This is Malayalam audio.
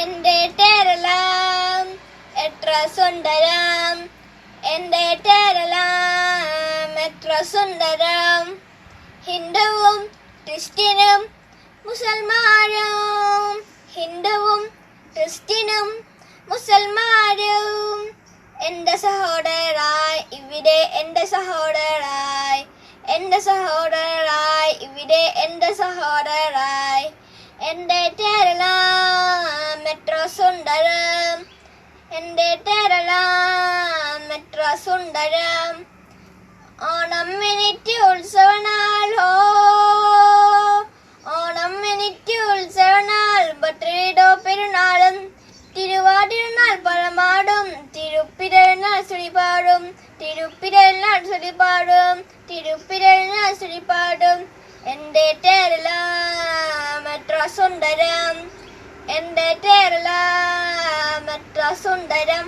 എന്റെ കേരളം എത്ര സുന്ദരം, എന്റെ കേരളം എത്ര സുന്ദരം. ഹിന്ദുവും ക്രിസ്ത്യനും മുസൽമാനും, ഹിന്ദുവും ക്രിസ്ത്യനും മുസൽമാനും എന്റെ സഹോദരായി ഇവിടെ, എന്റെ സഹോദരായി, എന്റെ സഹോദരായി ഇവിടെ, എന്റെ സഹോദരായി. എന്റെ കേരളം എത്ര സുന്ദരം, എന്റെ കേരളം എത്ര സുന്ദരം. ഓണം എനിക്ക് ഉത്സവനാൾ, ഓണം എനിക്ക് ഉത്സവനാൾ. ബക്രീദോ പെരുന്നാളും തിരുവാതിരുന്നാൾ പഴമാടും, തിരുപ്പിരനാൾ സുരിപാടും, തിരുപ്പിരനാൾ സുരിപാടും, തിരുപ്പിരനാൾ സുരിപാടും. എന്റെ കേരളം എത്ര സുന്ദരം, എന്റെ കേരളം എത്ര സുന്ദരം.